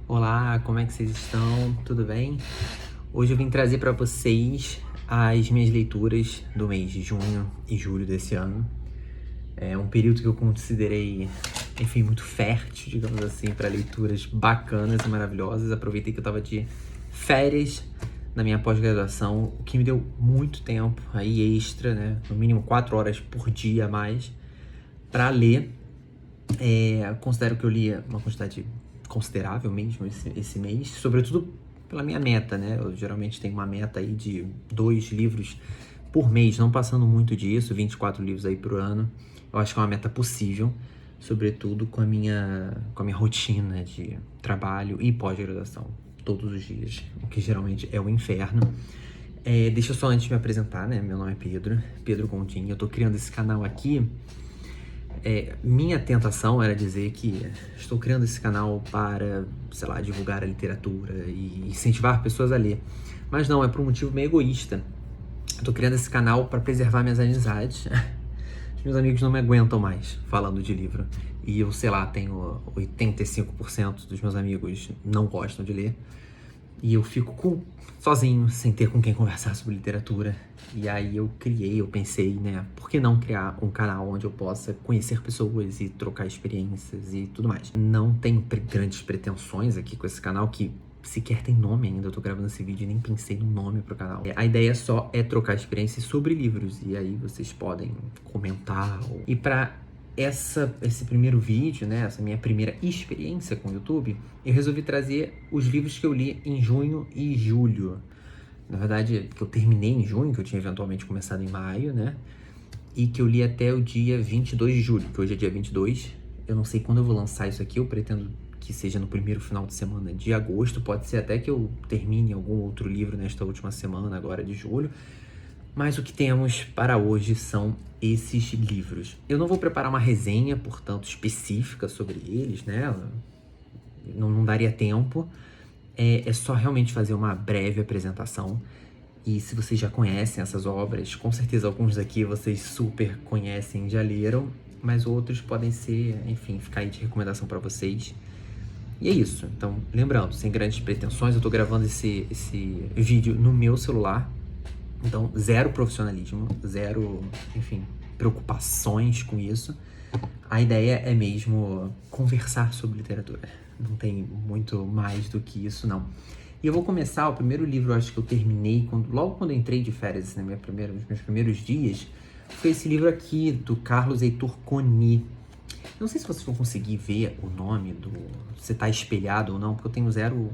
Olá, como é que vocês estão? Tudo bem? Hoje eu vim trazer para vocês as minhas leituras do mês de junho e julho desse ano. É um período que eu considerei, enfim, muito fértil, digamos assim, para leituras bacanas e maravilhosas. Aproveitei que eu estava de férias na minha pós-graduação, o que me deu muito tempo aí extra, né? No mínimo 4 horas por dia a mais para ler. Considero que eu li uma quantidade considerável mesmo esse mês, sobretudo pela minha meta, né? Eu geralmente tenho uma meta aí de 2 livros por mês, não passando muito disso, 24 livros aí por ano. Eu acho que é uma meta possível, sobretudo com a minha rotina de trabalho e pós-graduação, todos os dias, o que geralmente é o inferno. Deixa eu só antes me apresentar, né? Meu nome é Pedro Gondim. Eu tô criando esse canal aqui. Minha tentação era dizer que estou criando esse canal para, sei lá, divulgar a literatura e incentivar pessoas a ler. Mas não, é por um motivo meio egoísta. Estou criando esse canal para preservar minhas amizades. Os meus amigos não me aguentam mais falando de livro. E eu, sei lá, tenho 85% dos meus amigos não gostam de ler. E eu fico sozinho, sem ter com quem conversar sobre literatura. E aí eu pensei, né, por que não criar um canal onde eu possa conhecer pessoas e trocar experiências e tudo mais. Não tenho grandes pretensões aqui com esse canal, que sequer tem nome ainda. Eu tô gravando esse vídeo e nem pensei no nome pro canal. A ideia só é trocar experiências sobre livros, e aí vocês podem comentar. E pra esse primeiro vídeo, né, essa minha primeira experiência com o YouTube, eu resolvi trazer os livros que eu li em junho e julho. Na verdade, que eu terminei em junho, que eu tinha eventualmente começado em maio, né, e que eu li até o dia 22 de julho, que hoje é dia 22. Eu não sei quando eu vou lançar isso aqui, eu pretendo que seja no primeiro final de semana de agosto. Pode ser até que eu termine algum outro livro nesta última semana agora de julho. Mas o que temos para hoje são esses livros. Eu não vou preparar uma resenha, portanto, específica sobre eles, né? Não daria tempo. É só realmente fazer uma breve apresentação. E se vocês já conhecem essas obras, com certeza alguns daqui vocês super conhecem, já leram, mas outros podem ser, enfim, ficar aí de recomendação para vocês. E é isso. Então, lembrando, sem grandes pretensões, eu tô gravando esse vídeo no meu celular. Então, zero profissionalismo, zero, enfim, preocupações com isso. A ideia é mesmo conversar sobre literatura. Não tem muito mais do que isso, não. E eu vou começar, o primeiro livro, eu acho que eu terminei, logo quando eu entrei de férias, nos meus primeiros dias, foi esse livro aqui, do Carlos Heitor Coni. Não sei se vocês vão conseguir ver o nome, se tá espelhado ou não, porque eu tenho zero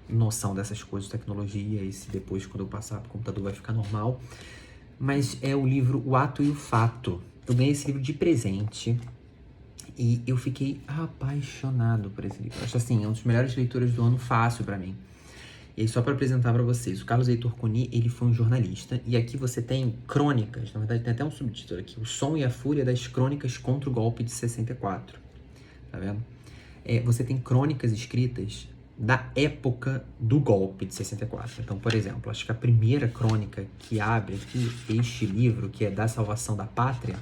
noção dessas coisas de tecnologia, e se depois, quando eu passar pro computador, vai ficar normal. Mas é o livro O Ato e o Fato. Eu ganhei esse livro de presente e eu fiquei apaixonado por esse livro. Acho assim, é uma das melhores leituras do ano, fácil pra mim. E aí, só para apresentar para vocês, o Carlos Heitor Coni, ele foi um jornalista, e aqui você tem crônicas, na verdade tem até um subtítulo aqui, O Som e a Fúria das Crônicas contra o Golpe de 64, tá vendo? Você tem crônicas escritas da época do golpe de 64. Então, por exemplo, acho que a primeira crônica que abre aqui este livro, que é Da Salvação da Pátria,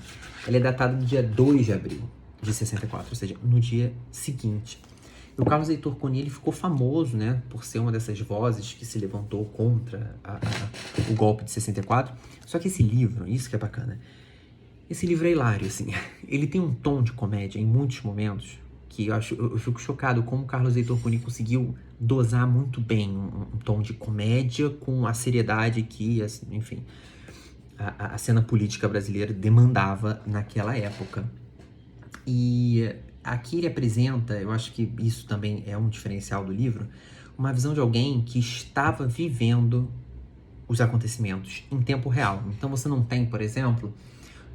ela é datada do dia 2 de abril de 64, ou seja, no dia seguinte. E o Carlos Heitor Coni, ele ficou famoso, né, por ser uma dessas vozes que se levantou contra o golpe de 64. Só que esse livro, isso que é bacana, esse livro é hilário, assim. Ele tem um tom de comédia em muitos momentos, que eu fico chocado como o Carlos Heitor Coni conseguiu dosar muito bem um tom de comédia com a seriedade que, enfim, a cena política brasileira demandava naquela época. E aqui ele apresenta, eu acho que isso também é um diferencial do livro, uma visão de alguém que estava vivendo os acontecimentos em tempo real. Então você não tem, por exemplo,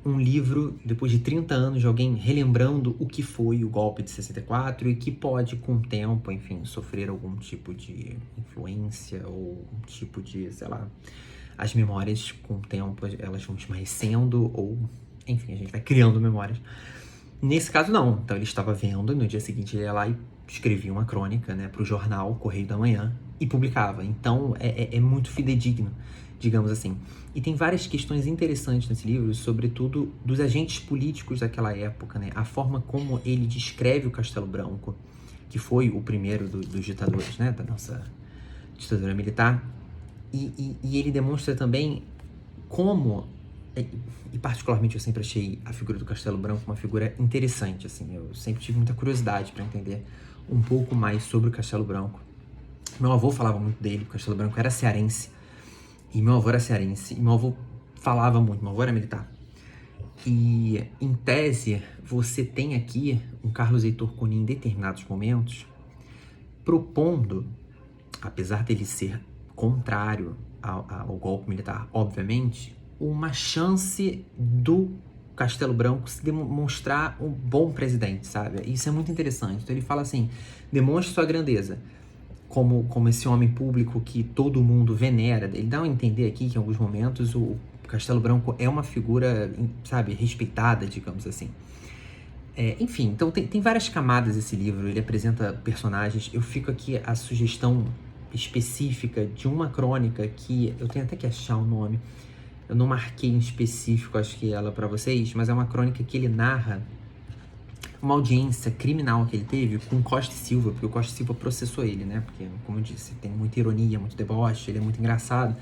um livro, depois de 30 anos, de alguém relembrando o que foi o golpe de 64 e que pode, com o tempo, enfim, sofrer algum tipo de influência ou um tipo de, sei lá, as memórias, com o tempo, elas vão esmaecendo ou, enfim, a gente vai criando memórias. Nesse caso, não. Então ele estava vendo, e no dia seguinte ele ia lá e escrevia uma crônica, né, para o jornal Correio da Manhã e publicava. Então é muito fidedigno, digamos assim. E tem várias questões interessantes nesse livro, sobretudo dos agentes políticos daquela época, né? A forma como ele descreve o Castelo Branco que foi o primeiro dos ditadores, né, da nossa ditadura militar, e ele demonstra também como, e particularmente eu sempre achei a figura do Castelo Branco uma figura interessante, assim, eu sempre tive muita curiosidade para entender um pouco mais sobre o Castelo Branco. Meu avô falava muito dele, o Castelo Branco era cearense, e meu avô era cearense, e meu avô falava muito, meu avô era militar. E, em tese, você tem aqui um Carlos Heitor Cunha em determinados momentos propondo, apesar dele ser contrário ao golpe militar, obviamente, uma chance do Castelo Branco se demonstrar um bom presidente, sabe? Isso é muito interessante. Então ele fala assim, demonstre sua grandeza como esse homem público que todo mundo venera. Ele dá a entender aqui que em alguns momentos o Castelo Branco é uma figura, sabe, respeitada, digamos assim. Enfim, então tem várias camadas esse livro, ele apresenta personagens. Eu fico aqui a sugestão específica de uma crônica que eu tenho até que achar o nome. Eu não marquei em específico, acho que ela para vocês, mas é uma crônica que ele narra uma audiência criminal que ele teve com Costa e Silva, porque o Costa e Silva processou ele, né? Porque, como eu disse, tem muita ironia, muito deboche, ele é muito engraçado.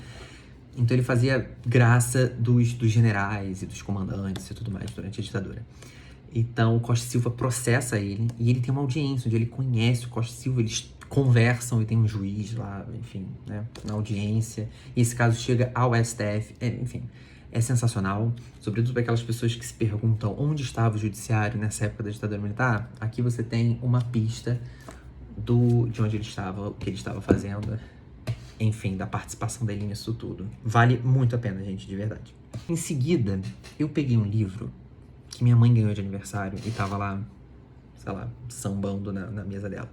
Então ele fazia graça dos generais e dos comandantes e tudo mais durante a ditadura. Então o Costa e Silva processa ele e ele tem uma audiência onde ele conhece o Costa e Silva, eles conversam e tem um juiz lá, enfim, né, na audiência. E esse caso chega ao STF, enfim, é sensacional. Sobretudo para aquelas pessoas que se perguntam onde estava o judiciário nessa época da ditadura militar. Aqui você tem uma pista de onde ele estava, o que ele estava fazendo, enfim, da participação dele nisso tudo. Vale muito a pena, gente, de verdade. Em seguida, eu peguei um livro que minha mãe ganhou de aniversário e tava lá, sei lá, sambando na mesa dela,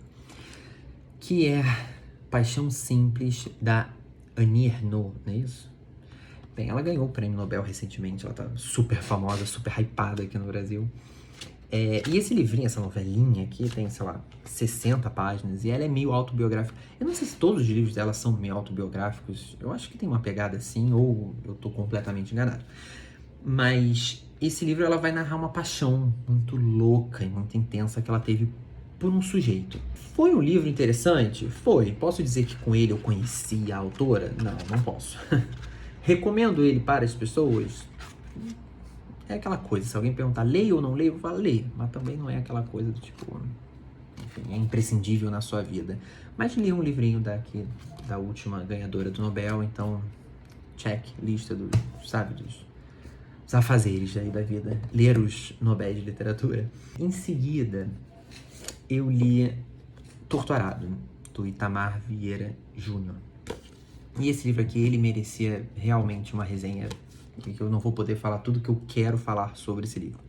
que é Paixão Simples, da Annie Ernaux, não é isso? Bem, ela ganhou o prêmio Nobel recentemente, ela tá super famosa, super hypada aqui no Brasil. E esse livrinho, essa novelinha aqui, tem, sei lá, 60 páginas, e ela é meio autobiográfica. Eu não sei se todos os livros dela são meio autobiográficos, eu acho que tem uma pegada assim, ou eu tô completamente enganado. Mas esse livro, ela vai narrar uma paixão muito louca e muito intensa que ela teve por um sujeito. Foi um livro interessante? Foi. Posso dizer que com ele eu conheci a autora? Não posso. Recomendo ele para as pessoas? É aquela coisa, se alguém perguntar leio ou não leio, eu falo leio, mas também não é aquela coisa do tipo, enfim, é imprescindível na sua vida. Mas li um livrinho da última ganhadora do Nobel, então check, lista dos afazeres aí da vida, ler os Nobéis de Literatura. Em seguida, eu li Torturado, do Itamar Vieira Júnior. E esse livro aqui, ele merecia realmente uma resenha, que eu não vou poder falar tudo que eu quero falar sobre esse livro.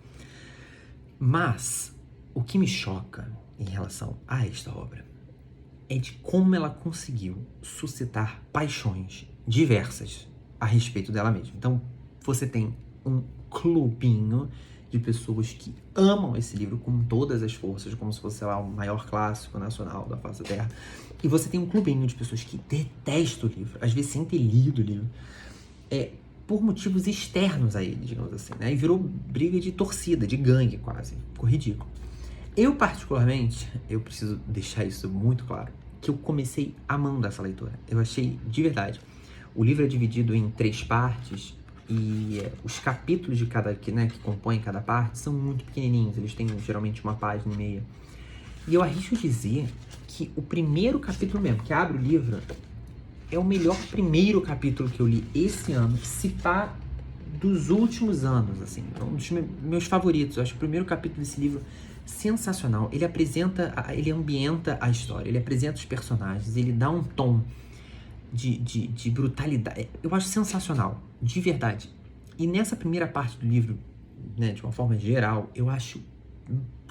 Mas, o que me choca em relação a esta obra é de como ela conseguiu suscitar paixões diversas a respeito dela mesma. Então, você tem um clubinho de pessoas que amam esse livro com todas as forças, como se fosse, sei lá, o maior clássico nacional da face da Terra. E você tem um clubinho de pessoas que detestam o livro, às vezes sem ter lido o livro, por motivos externos a ele, digamos assim, né? E virou briga de torcida, de gangue quase. Ficou ridículo. Eu, particularmente, eu preciso deixar isso muito claro, que eu comecei amando essa leitura. Eu achei, de verdade, o livro é dividido em 3 partes, e os capítulos que compõem cada parte são muito pequenininhos, eles têm geralmente 1,5 páginas. E eu arrisco dizer que o primeiro capítulo mesmo, que abre o livro, é o melhor primeiro capítulo que eu li esse ano, se pá dos últimos anos, assim, é um dos meus favoritos. Eu acho o primeiro capítulo desse livro sensacional. Ele ambienta a história, ele apresenta os personagens, ele dá um tom de brutalidade. Eu acho sensacional, de verdade. E nessa primeira parte do livro, né, de uma forma geral, eu acho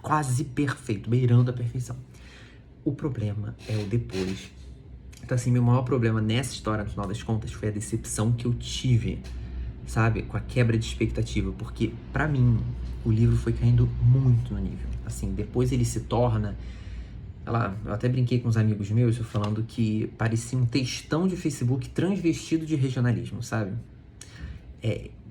quase perfeito, beirando a perfeição. O problema é o depois. Então, assim, meu maior problema nessa história, no final das contas, foi a decepção que eu tive, sabe? Com a quebra de expectativa. Porque, pra mim, o livro foi caindo muito no nível. Assim, depois ele se torna... Eu até brinquei com uns amigos meus, falando que parecia um textão de Facebook transvestido de regionalismo, sabe?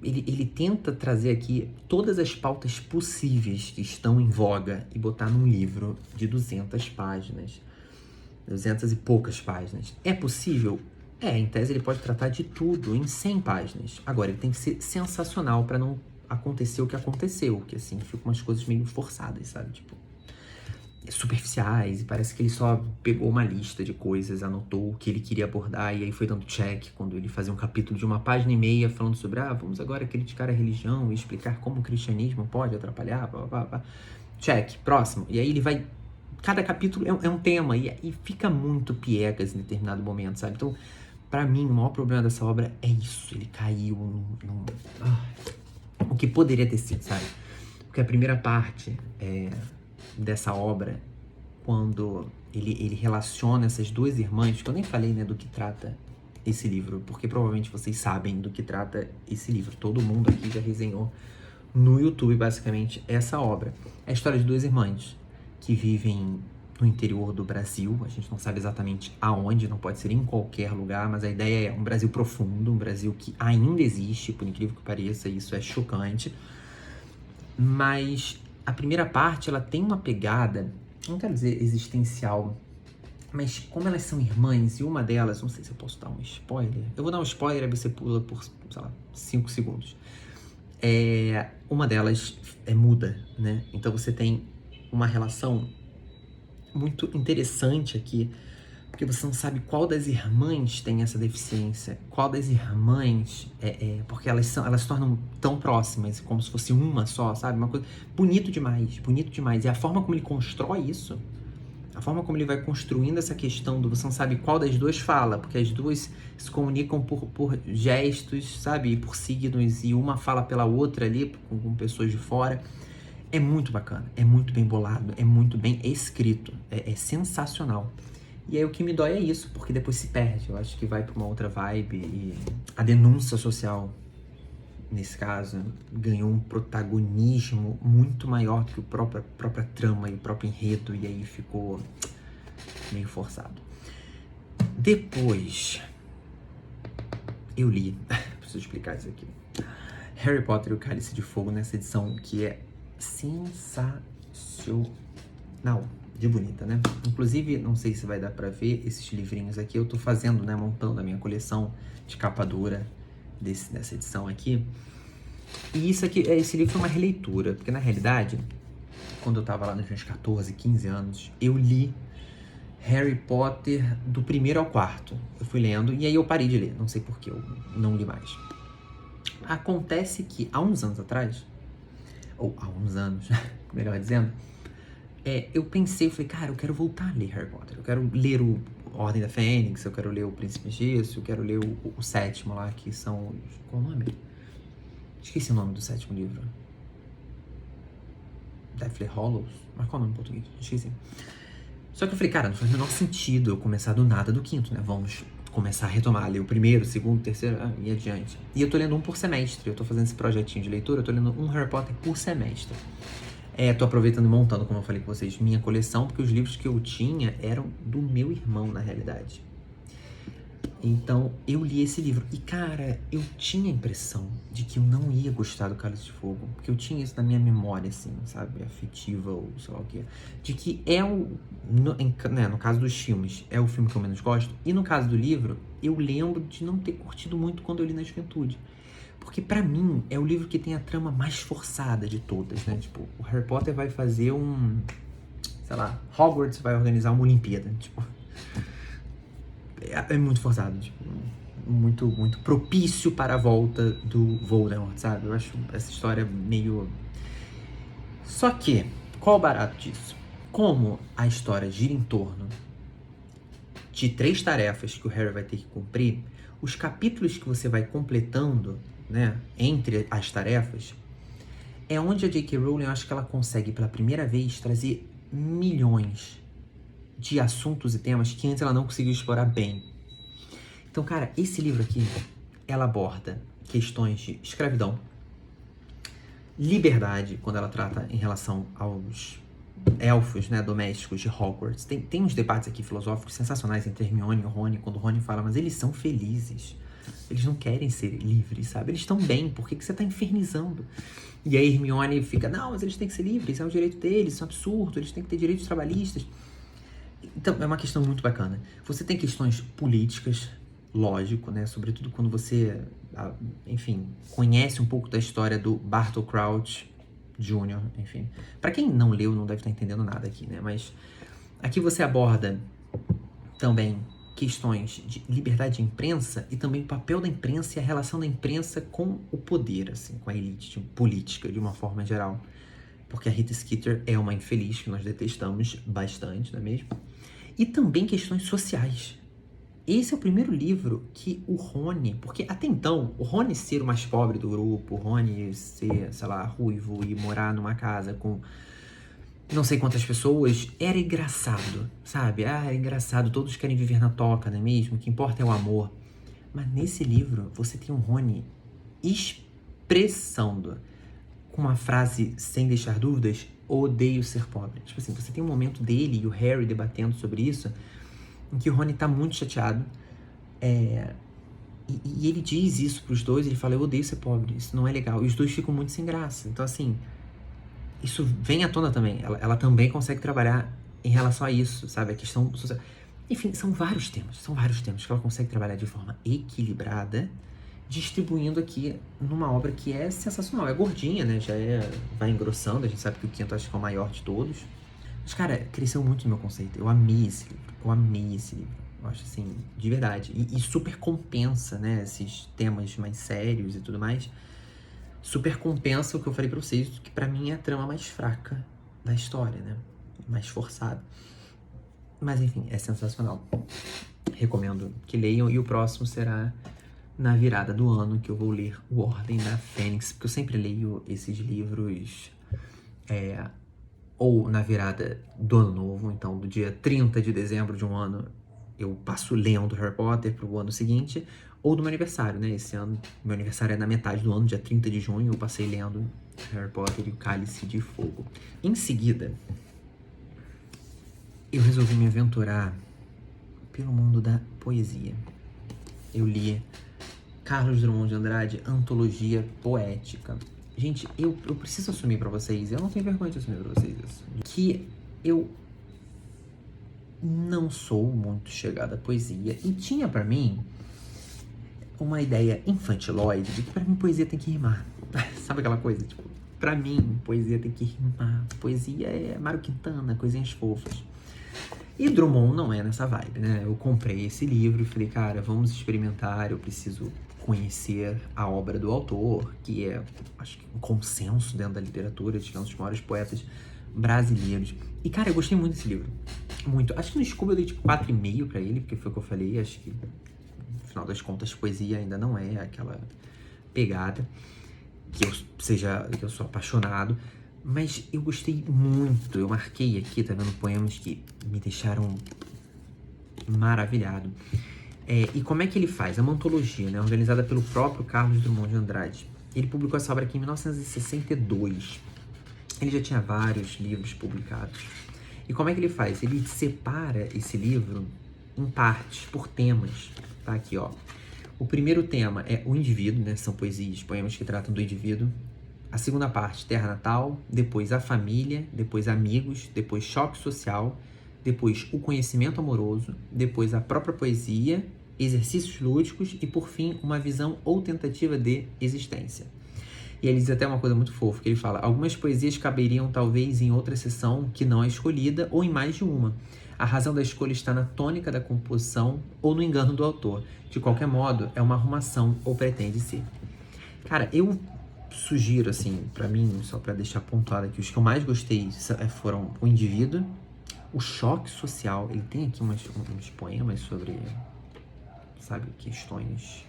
ele tenta trazer aqui todas as pautas possíveis que estão em voga e botar num livro de 200 páginas. 200 e poucas páginas. É possível? Em tese ele pode tratar de tudo em 100 páginas. Agora, ele tem que ser sensacional para não acontecer o que aconteceu, que assim, ficam umas coisas meio forçadas, sabe? Tipo, superficiais, e parece que ele só pegou uma lista de coisas, anotou o que ele queria abordar e aí foi dando check quando ele fazia um capítulo de 1 página e meia falando sobre, vamos agora criticar a religião e explicar como o cristianismo pode atrapalhar, blá, blá, blá. Check, próximo. E aí ele vai... Cada capítulo é um tema e fica muito piegas em determinado momento, sabe? Então, pra mim, o maior problema dessa obra é isso. Ele caiu o que poderia ter sido, sabe? Porque a primeira parte dessa obra, quando ele relaciona essas duas irmãs, que eu nem falei, né, do que trata esse livro, porque provavelmente vocês sabem do que trata esse livro. Todo mundo aqui já resenhou no YouTube, basicamente, essa obra. É a história de duas irmãs que vivem no interior do Brasil. A gente não sabe exatamente aonde, não pode ser em qualquer lugar, mas a ideia é um Brasil profundo, um Brasil que ainda existe, por incrível que pareça, isso é chocante. Mas a primeira parte, ela tem uma pegada, não quero dizer existencial, mas como elas são irmãs, e uma delas, não sei se eu posso dar um spoiler, eu vou dar um spoiler e você pula por, sei lá, 5 segundos. Uma delas é muda, né? Então você tem uma relação muito interessante aqui, porque você não sabe qual das irmãs tem essa deficiência, qual das irmãs porque elas se tornam tão próximas, como se fosse uma só, sabe? Uma coisa bonito demais, bonito demais. E a forma como ele constrói isso, a forma como ele vai construindo essa questão do você não sabe qual das duas fala, porque as duas se comunicam por gestos, sabe? E por signos, e uma fala pela outra ali, com pessoas de fora. É muito bacana, é muito bem bolado, é muito bem escrito, é sensacional. E aí o que me dói é isso, porque depois se perde. Eu acho que vai pra uma outra vibe e a denúncia social, nesse caso, ganhou um protagonismo muito maior que a própria trama e o próprio enredo, e aí ficou meio forçado. Depois, eu li, preciso explicar isso aqui, Harry Potter e o Cálice de Fogo nessa edição, que é sensacional, de bonita, né? Inclusive, não sei se vai dar pra ver esses livrinhos aqui, eu tô fazendo, né, montando a minha coleção de capa dura dessa edição aqui. E esse livro foi uma releitura, porque na realidade, quando eu tava lá nos meus 14, 15 anos, eu li Harry Potter do 1º ao 4º. Eu fui lendo e aí eu parei de ler, não sei por que eu não li mais. Acontece que há uns anos atrás, ou há uns anos, melhor dizendo, eu falei, cara, eu quero voltar a ler Harry Potter. Eu quero ler o Ordem da Fênix, eu quero ler o Príncipe Mestiço, eu quero ler o 7º lá, que são... Qual o nome? Esqueci o nome do 7º livro. Deathly Hallows? Mas qual o nome em português? Esqueci. Só que eu falei, cara, não faz o menor sentido eu começar do nada do 5º, né? Vamos começar a retomar, ler o 1º, 2º, 3º e adiante. E eu tô lendo um por semestre. Eu tô fazendo esse projetinho de leitura, eu tô lendo um Harry Potter por semestre. Tô aproveitando e montando, como eu falei com vocês, minha coleção, porque os livros que eu tinha eram do meu irmão, na realidade. Então, eu li esse livro. E, cara, eu tinha a impressão de que eu não ia gostar do Cálice de Fogo. Porque eu tinha isso na minha memória, assim, sabe? Afetiva ou sei lá o quê. De que no caso dos filmes, é o filme que eu menos gosto. E no caso do livro, eu lembro de não ter curtido muito quando eu li na juventude. Porque pra mim, é o livro que tem a trama mais forçada de todas, né? Tipo, o Harry Potter vai fazer sei lá, Hogwarts vai organizar uma Olimpíada, tipo... É muito forçado, tipo, muito, muito propício para a volta do Voldemort, sabe? Eu acho essa história meio... Só que, qual o barato disso? Como a história gira em torno de 3 tarefas que o Harry vai ter que cumprir, os capítulos que você vai completando, né, entre as tarefas, é onde a J.K. Rowling, eu acho que ela consegue, pela primeira vez, trazer milhões de assuntos e temas que antes ela não conseguiu explorar bem. Então, cara, esse livro aqui, ela aborda questões de escravidão, liberdade, quando ela trata em relação aos elfos, né, domésticos de Hogwarts. Tem uns debates aqui filosóficos sensacionais entre Hermione e o Rony, quando o Rony fala, mas eles são felizes. Eles não querem ser livres, sabe? Eles estão bem, por que você tá infernizando? E aí Hermione fica, não, mas eles têm que ser livres, é o direito deles, isso é um absurdo, eles têm que ter direitos trabalhistas. Então, é uma questão muito bacana. Você tem questões políticas, lógico, né? Sobretudo quando você, enfim, conhece um pouco da história do Bartol Crouch Jr., enfim. Pra quem não leu, não deve estar entendendo nada aqui, né? Mas aqui você aborda também questões de liberdade de imprensa e também o papel da imprensa e a relação da imprensa com o poder, assim, com a elite política, de uma forma geral. Porque a Rita Skeeter é uma infeliz que nós detestamos bastante, não é mesmo? E também questões sociais. Esse é o primeiro livro que o Rony... Porque até então, o Rony ser o mais pobre do grupo, o Rony ser, sei lá, ruivo e morar numa casa com não sei quantas pessoas, era engraçado, sabe? Era engraçado, todos querem viver na toca, não é mesmo? O que importa é o amor. Mas nesse livro, você tem um Rony expressando, com uma frase sem deixar dúvidas, odeio ser pobre. Tipo assim, você tem um momento dele e o Harry debatendo sobre isso, em que o Rony tá muito chateado, e ele diz isso pros dois, ele fala, eu odeio ser pobre, isso não é legal. E os dois ficam muito sem graça. Então, assim, isso vem à tona também. Ela também consegue trabalhar em relação a isso, sabe? A questão social. Enfim, são vários temas que ela consegue trabalhar de forma equilibrada, distribuindo aqui numa obra que é sensacional. É gordinha, né? Vai engrossando, a gente sabe que o quinto acho que é o maior de todos. Mas, cara, cresceu muito no meu conceito. Eu amei esse livro. Eu acho, assim, de verdade. E super compensa, né? Esses temas mais sérios e tudo mais. Super compensa o que eu falei pra vocês, que pra mim é a trama mais fraca da história, né? Mais forçada. Mas, enfim, é sensacional. Recomendo que leiam. E o próximo será na virada do ano, que eu vou ler O Ordem da Fênix. Porque eu sempre leio esses livros... ou na virada do ano novo, então do dia 30 de dezembro de um ano eu passo lendo Harry Potter pro ano seguinte, ou do meu aniversário, né? Esse ano, meu aniversário é na metade do ano, dia 30 de junho, eu passei lendo Harry Potter e o Cálice de Fogo. Em seguida, eu resolvi me aventurar pelo mundo da poesia. Eu li Carlos Drummond de Andrade, Antologia Poética. Gente, eu preciso assumir pra vocês, eu não tenho vergonha de assumir pra vocês isso, que eu não sou muito chegada à poesia e tinha pra mim uma ideia infantiloide de que pra mim poesia tem que rimar. Sabe aquela coisa? Tipo, pra mim poesia tem que rimar. Poesia é Mário Quintana, coisinhas fofas. E Drummond não é nessa vibe, né? Eu comprei esse livro e falei, cara, vamos experimentar, eu preciso conhecer a obra do autor, que é, acho que um consenso dentro da literatura, de que é um dos maiores poetas brasileiros. E, cara, eu gostei muito desse livro. Muito. Acho que no Scooby eu dei tipo 4,5 pra ele, porque foi o que eu falei. Acho que, no final das contas, poesia ainda não é aquela pegada que eu sou apaixonado. Mas eu gostei muito. Eu marquei aqui, tá vendo, poemas que me deixaram maravilhado. E como é que ele faz? É uma antologia, né? Organizada pelo próprio Carlos Drummond de Andrade. Ele publicou essa obra aqui em 1962. Ele já tinha vários livros publicados. E como é que ele faz? Ele separa esse livro em partes, por temas. Tá aqui, ó. O primeiro tema é o indivíduo, né? São poesias, poemas que tratam do indivíduo. A segunda parte, terra natal. Depois a família. Depois amigos. Depois choque social. Depois o conhecimento amoroso. Depois a própria poesia. Exercícios lúdicos. E por fim, uma visão ou tentativa de existência. E ele diz até uma coisa muito fofa, que ele fala: algumas poesias caberiam talvez em outra seção que não é escolhida, ou em mais de uma. A razão da escolha está na tônica da composição ou no engano do autor. De qualquer modo, é uma arrumação ou pretende ser. Cara, eu sugiro, assim, pra mim, só pra deixar pontuado aqui, os que eu mais gostei foram o indivíduo, o choque social. Ele tem aqui uns poemas sobre, sabe, questões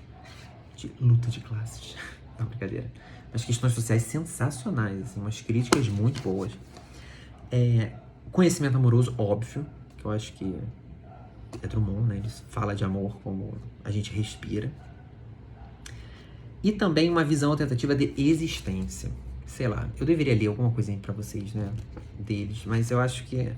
de luta de classes. Não, brincadeira. Mas questões sociais sensacionais, assim, umas críticas muito boas. Conhecimento amoroso, óbvio, que eu acho que é Drummond, né? Ele fala de amor como a gente respira. E também uma visão ou tentativa de existência. Sei lá, eu deveria ler alguma coisinha pra vocês, né? Deles, mas eu acho que...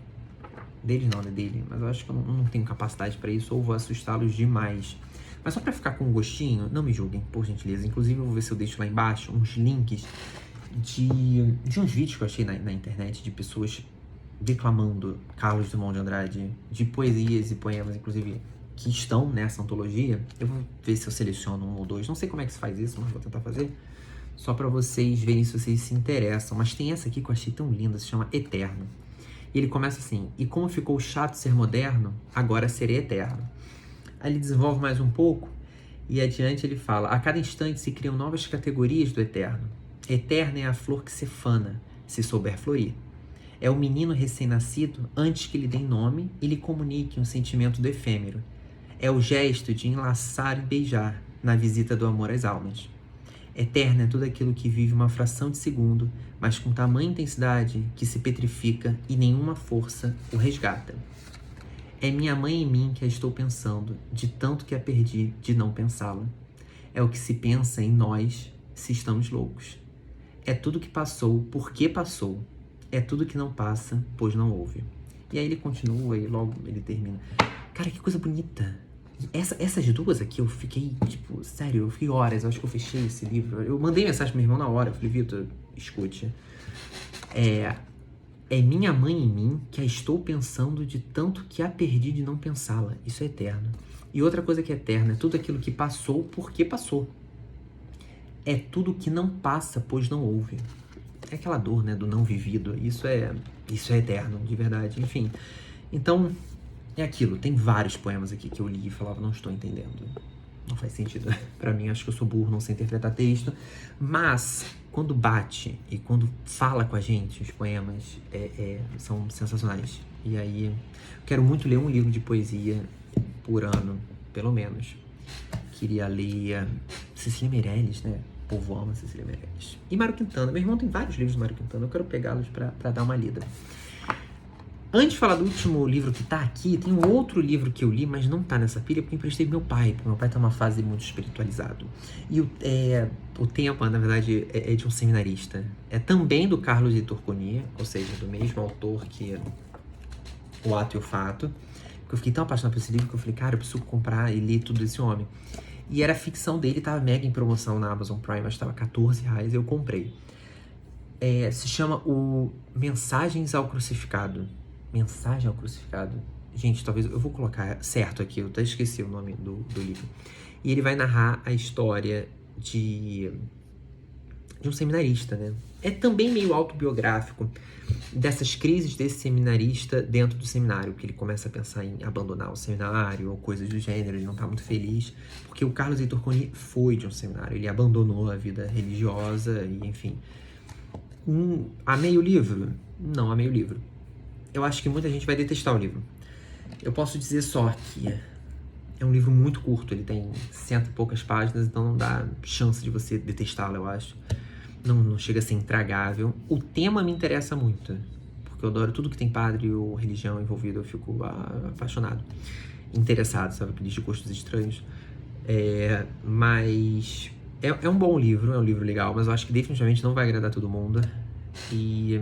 Deles não, né? Dele. Mas eu acho que eu não tenho capacidade pra isso, ou vou assustá-los demais. Mas só pra ficar com um gostinho, não me julguem, por gentileza. Inclusive eu vou ver se eu deixo lá embaixo uns links de uns vídeos que eu achei na internet de pessoas declamando Carlos Drummond de Andrade, de poesias e poemas, inclusive, que estão nessa antologia. Eu vou ver se eu seleciono um ou dois. Não sei como é que se faz isso, mas vou tentar fazer. Só pra vocês verem se vocês se interessam. Mas tem essa aqui que eu achei tão linda, se chama Eterno. E ele começa assim: e como ficou chato ser moderno, agora serei eterno. Aí ele desenvolve mais um pouco, e adiante ele fala: a cada instante se criam novas categorias do eterno. Eterna é a flor que se fana, se souber florir. É o menino recém-nascido antes que lhe deem nome e lhe comunique um sentimento do efêmero. É o gesto de enlaçar e beijar na visita do amor às almas. Eterno é tudo aquilo que vive uma fração de segundo, mas com tamanha intensidade que se petrifica e nenhuma força o resgata. É minha mãe em mim que a estou pensando, de tanto que a perdi de não pensá-la. É o que se pensa em nós se estamos loucos. É tudo que passou, porque passou. É tudo que não passa, pois não houve. E aí ele continua e logo ele termina. Cara, que coisa bonita. Essas duas aqui eu fiquei, tipo, sério, eu fiquei horas. Eu acho que eu fechei esse livro. Eu mandei mensagem pro meu irmão na hora. Eu falei: Vitor, escute. É minha mãe em mim que a estou pensando de tanto que a perdi de não pensá-la. Isso é eterno. E outra coisa que é eterna é tudo aquilo que passou porque passou. É tudo que não passa, pois não houve. É aquela dor, né, do não vivido. Isso é eterno, de verdade. Enfim, então, é aquilo. Tem vários poemas aqui que eu li e falava: não estou entendendo. Não faz sentido. Pra mim, acho que eu sou burro, não sei interpretar texto. Mas, quando bate e quando fala com a gente, os poemas são sensacionais. E aí, eu quero muito ler um livro de poesia por ano, pelo menos. Queria ler Cecília Meirelles, né? O povo ama Cecília Meirelles. E Mário Quintana. Meu irmão tem vários livros de Mário Quintana. Eu quero pegá-los pra dar uma lida. Antes de falar do último livro que tá aqui, tem um outro livro que eu li, mas não tá nessa pilha, porque eu emprestei pro meu pai. Porque meu pai tá numa fase muito espiritualizado. E o tema, na verdade, é de um seminarista. É também do Carlos Heitor Coni, ou seja, do mesmo autor que O Ato e o Fato. Porque eu fiquei tão apaixonado por esse livro que eu falei: cara, eu preciso comprar e ler tudo desse homem. E era a ficção dele, tava mega em promoção na Amazon Prime, acho que tava R$14, eu comprei. Se chama o Mensagens ao Crucificado. Mensagem ao Crucificado. Gente, talvez eu vou colocar certo aqui, eu até esqueci o nome do livro. E ele vai narrar a história de um seminarista, né? É também meio autobiográfico dessas crises desse seminarista dentro do seminário, que ele começa a pensar em abandonar o seminário ou coisas do gênero, ele não tá muito feliz, porque o Carlos Heitor Coni foi de um seminário, ele abandonou a vida religiosa e, enfim. Amei o livro? Não amei o livro. Eu acho que muita gente vai detestar o livro. Eu posso dizer só que é um livro muito curto, ele tem 100 e poucas páginas, então não dá chance de você detestá-lo, eu acho. Não chega a ser intragável. O tema me interessa muito, porque eu adoro tudo que tem padre ou religião envolvido, eu fico apaixonado, interessado, sabe, aqueles de gostos estranhos. Mas é um bom livro, é um livro legal, mas eu acho que definitivamente não vai agradar todo mundo. E,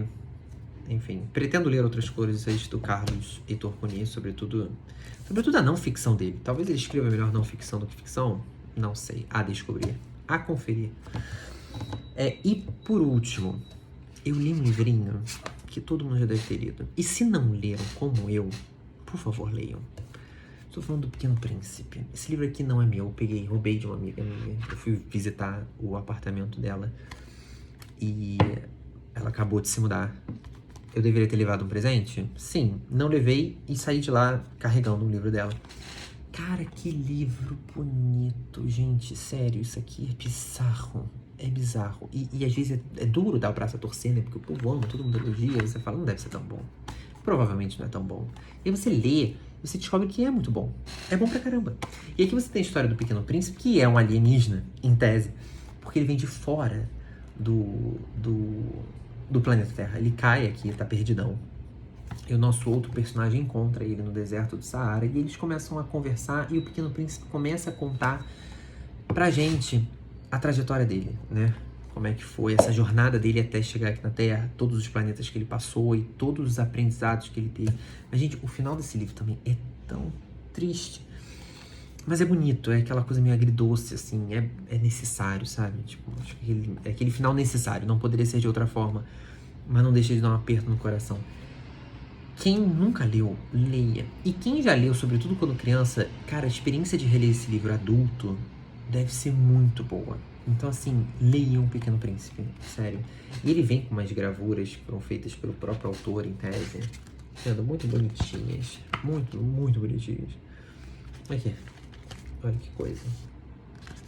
enfim, pretendo ler outras coisas do Carlos Heitor Coni, sobretudo a não ficção dele. Talvez ele escreva melhor não ficção do que ficção, não sei, a descobrir, a conferir. E por último, eu li um livrinho que todo mundo já deve ter lido. E se não leram como eu, por favor, leiam. Estou falando do Pequeno Príncipe. Esse livro aqui não é meu, eu roubei de uma amiga minha. Eu fui visitar o apartamento dela e ela acabou de se mudar. Eu deveria ter levado um presente? Sim, não levei e saí de lá carregando um livro dela. Cara, que livro bonito, gente, sério, isso aqui é bizarro. É bizarro. E às vezes é duro dar o braço a torcer, né? Porque o povo ama, todo mundo elogia, e você fala: não deve ser tão bom. Provavelmente não é tão bom. E aí você lê, você descobre que é muito bom. É bom pra caramba. E aqui você tem a história do Pequeno Príncipe, que é um alienígena, em tese, porque ele vem de fora do planeta Terra. Ele cai aqui, ele tá perdidão. E o nosso outro personagem encontra ele no deserto do Saara, e eles começam a conversar, e o Pequeno Príncipe começa a contar pra gente a trajetória dele, né? Como é que foi essa jornada dele até chegar aqui na Terra, todos os planetas que ele passou e todos os aprendizados que ele teve. Mas, gente, o final desse livro também é tão triste. Mas é bonito, é aquela coisa meio agridoce, assim, é necessário, sabe? Tipo, acho que é aquele final necessário, não poderia ser de outra forma, mas não deixa de dar um aperto no coração. Quem nunca leu, leia. E quem já leu, sobretudo quando criança, cara, a experiência de reler esse livro adulto deve ser muito boa. Então, assim, leiam O Pequeno Príncipe, sério. E ele vem com umas gravuras que foram feitas pelo próprio autor, em tese, sendo muito bonitinhas. Muito, muito bonitinhas. Aqui. Olha que coisa.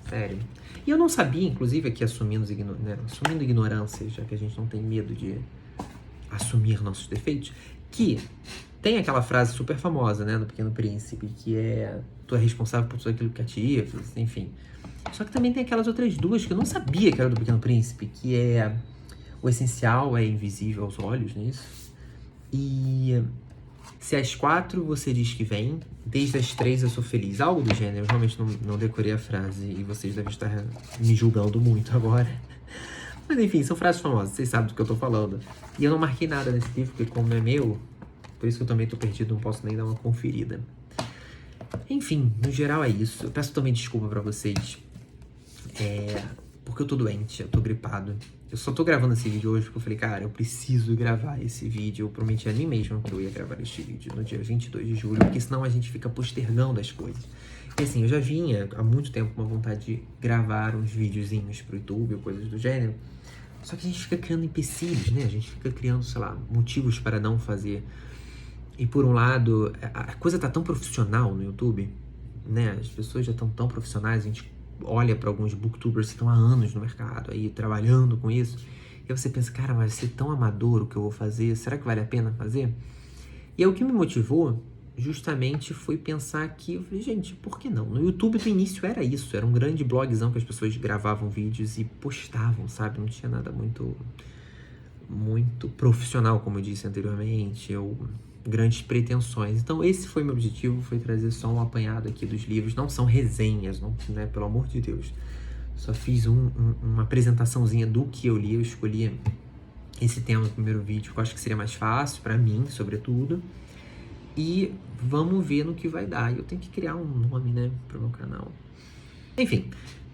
Sério. E eu não sabia, inclusive, aqui assumindo ignorância, já que a gente não tem medo de assumir nossos defeitos, que tem aquela frase super famosa, né, do Pequeno Príncipe, que é: tu é responsável por tudo aquilo que ativas, enfim. Só que também tem aquelas outras duas que eu não sabia que era do Pequeno Príncipe, que é: o essencial é invisível aos olhos, não é isso? E se às 4 você diz que vem, desde as 3 eu sou feliz. Algo do gênero, eu realmente não decorei a frase e vocês devem estar me julgando muito agora. Mas enfim, são frases famosas, vocês sabem do que eu tô falando. E eu não marquei nada nesse livro, porque como é meu, por isso que eu também tô perdido, não posso nem dar uma conferida. Enfim, no geral é isso. Eu peço também desculpa pra vocês, porque eu tô doente, eu tô gripado. Eu só tô gravando esse vídeo hoje porque eu falei, cara, eu preciso gravar esse vídeo. Eu prometi a mim mesmo que eu ia gravar este vídeo no dia 22 de julho, porque senão a gente fica postergando as coisas. E assim, eu já vinha há muito tempo com uma vontade de gravar uns videozinhos pro YouTube ou coisas do gênero. Só que a gente fica criando empecilhos, né? A gente fica criando, sei lá, motivos para não fazer. E por um lado, a coisa tá tão profissional no YouTube, né? As pessoas já estão tão profissionais, a gente olha para alguns booktubers que estão há anos no mercado aí, trabalhando com isso. E aí você pensa, cara, mas vai ser tão amador o que eu vou fazer? Será que vale a pena fazer? E aí o que me motivou justamente foi pensar que, eu falei, gente, por que não? No YouTube do início era isso, era um grande blogzão que as pessoas gravavam vídeos e postavam, sabe? Não tinha nada muito profissional, como eu disse anteriormente, ou grandes pretensões. Então esse foi meu objetivo, foi trazer só um apanhado aqui dos livros. Não são resenhas, não, né? Pelo amor de Deus. Só fiz uma apresentaçãozinha do que eu li. Eu escolhi esse tema no primeiro vídeo, que eu acho que seria mais fácil pra mim, sobretudo. E vamos ver no que vai dar. Eu tenho que criar um nome, né, pro meu canal. Enfim,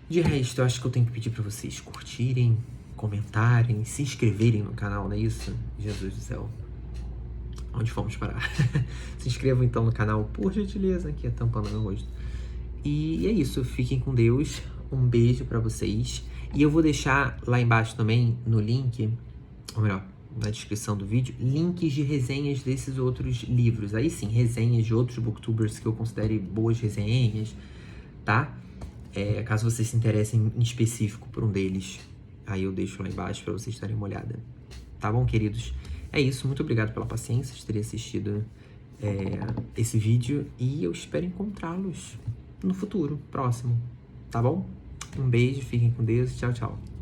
de resto, eu acho que eu tenho que pedir pra vocês curtirem, comentarem, se inscreverem no canal, não é isso? Jesus do céu. Onde fomos parar? Se inscrevam então no canal, por gentileza, aqui tampando meu rosto. E é isso, fiquem com Deus. Um beijo pra vocês. E eu vou deixar lá embaixo também, no link, ou melhor, na descrição do vídeo, links de resenhas desses outros livros. Aí sim, resenhas de outros booktubers que eu considere boas resenhas, tá? Caso vocês se interessem em específico por um deles, aí eu deixo lá embaixo pra vocês darem uma olhada. Tá bom, queridos? É isso, muito obrigado pela paciência de terem assistido esse vídeo e eu espero encontrá-los no futuro, próximo, tá bom? Um beijo, fiquem com Deus, tchau, tchau.